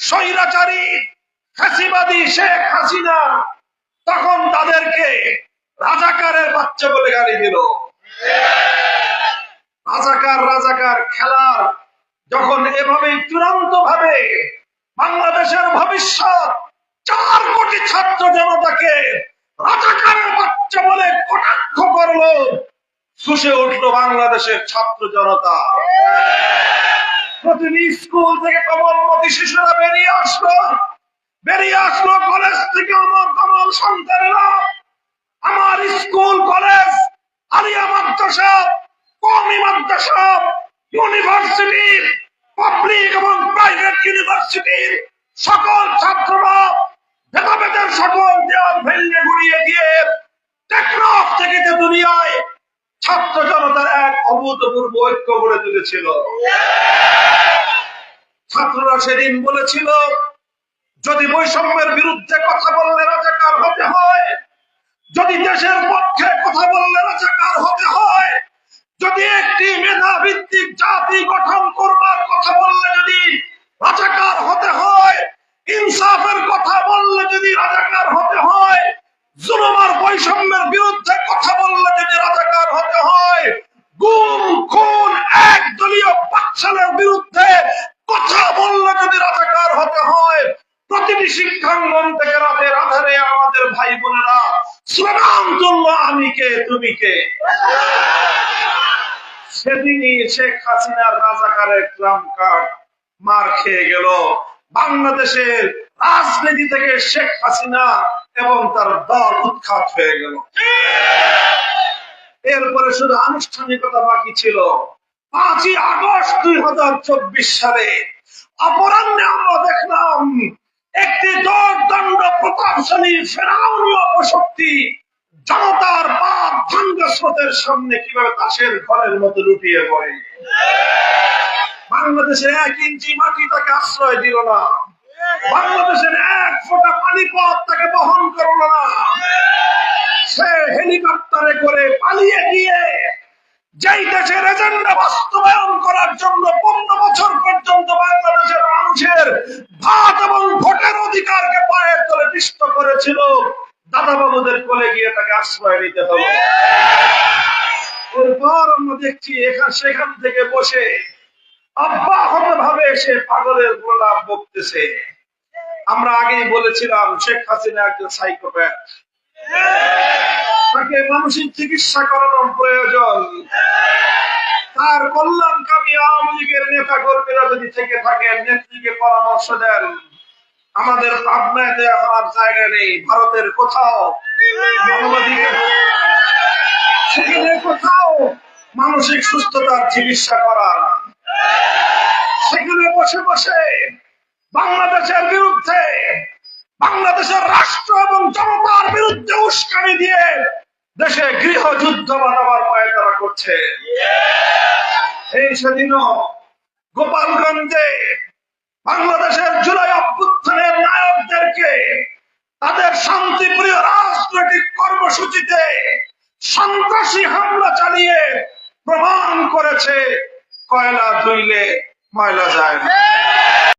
স্বৈরাচারী ফ্যাসিবাদী শেখ হাসিনা তখন তাদেরকে রাজাকারের বাচ্চা বলে গালি দিল। রাজাকার খেলার যখন এভাবে চূড়ান্ত ভাবে বাংলাদেশের ভবিষ্যৎ 4 কোটি ছাত্র জনতাকে রাজাকারের বাচ্চা বলে কটাক্ষ করলো, ফুঁসে উঠলো বাংলাদেশের ছাত্র জনতা। প্রতিটি স্কুল থেকে কমলমতি শিশুরা বেরিয়ে আসলো কলেজ থেকে আমার কমল সন্তানেরা, আমার স্কুল কলেজ আলিয়া মাদ্রাসা, কওমি মাদ্রাসা, ইউনিভার্সিটি, পাবলিক এবং প্রাইভেট ইউনিভার্সিটির সকল ছাত্ররা ভেদাভেদের সকল দেওয়াল ভেঙে গুড়িয়ে দিয়ে টেকনাফ থেকে দুনিয়ায় ছাত্র জনতার এক অভূতপূর্ব ঐক্য গড়ে তুলেছিল। ছাত্ররা সেদিন বলেছিল, যদি বৈষম্যের বিরুদ্ধে কথা বললে রাজাকার হতে হয়, যদি দেশের পক্ষে কথা বললে রাজাকার হতে হয়, যদি একটি মেধাভিত্তিক জাতি গঠন করবার কথা বললে যদি রাজাকার হতে হয়, ইনসাফের কথা বললে যদি রাজাকার হতে হয়, জুলুম আর বৈষম্যের বিরুদ্ধে কথা বললে যদি রাজাকার হতে হয়, গুম খুন একদলীয় বাকশালের বিরুদ্ধে কথা বললে যদি রাজাকার হতে হয়, প্রতিটি শিক্ষাঙ্গন থেকে রাতের আধারে আমাদের ভাই বোনেরা স্লোগান তুললো, আমি কে তুমি কে। সেদিনই শেখ হাসিনার রাজাকারের ট্রাম্প কার্ড মার খেয়ে গেল। বাংলাদেশের রাজনীতি থেকে শেখ হাসিনা এবং তার দল উৎখাত হয়ে গেল। এরপরে শুধু আনুষ্ঠানিকতা বাকি ছিল। 5ই আগস্ট 2024 সালে অপরাহ্নে আমরা দেখলাম একটি দোর্দণ্ড প্রতাপশালী ফেরাউনীয় অপশক্তি জনতার বাদ ভাঙ্গা স্রোতের সামনে কিভাবে তাসের ঘরের মতো লুটিয়ে পড়ে। বাংলাদেশের 1 ইঞ্চি মাটি তাকে আশ্রয় দিল না, বাংলাদেশের 1 ফোঁটা পানিপথ তাকে বহন করল না। সে হেলিকপ্টারে করে পালিয়ে গিয়ে যেই দেশের এজেন্ডা বাস্তবায়ন করার জন্য 15 বছর পর্যন্ত বাংলাদেশের মানুষের ভাত এবং ভোটের অধিকারকে পায়ের তলে পিষ্ট করেছিল, দাদা বাবুদের কোলে গিয়ে তাকে আশ্রয় নিতে হলো। এরপর আমরা দেখছি সেখান থেকে বসে অব্যাহত ভাবে সে পাগলের প্রলাপ বকতেছে। আমরা আগেই বলেছিলাম শেখ হাসিনা একজন সাইকোপ্যাথ, তাকে মানসিক চিকিৎসা করানোর প্রয়োজন। তার কল্যাণকামী আওয়ামী লীগের নেতা কর্মীরা যদি থেকে থাকেন, নেত্রীকে পরামর্শ দেন, আমাদের পাবনায় এখন আর জায়গা নেই, ভারতের কোথাও সেখানে কোথাও মানসিক সুস্থতার চিকিৎসা করার, সেখানে বসে বসে বাংলাদেশের বিরুদ্ধে, বাংলাদেশের রাষ্ট্র এবং জনতার বিরুদ্ধে উস্কানি দিয়ে দেশে গৃহযুদ্ধ বানাবার পায়তারা করছে। এই সেদিনও গোপালগঞ্জে বাংলাদেশের জুলাই অভ্যুত্থানের নায়কদেরকে তাদের শান্তিপ্রিয় রাজনৈতিক কর্মসূচিতে সন্ত্রাসী হামলা চালিয়ে প্রমাণ করেছে কয়লা ধুইলে ময়লা যায় না।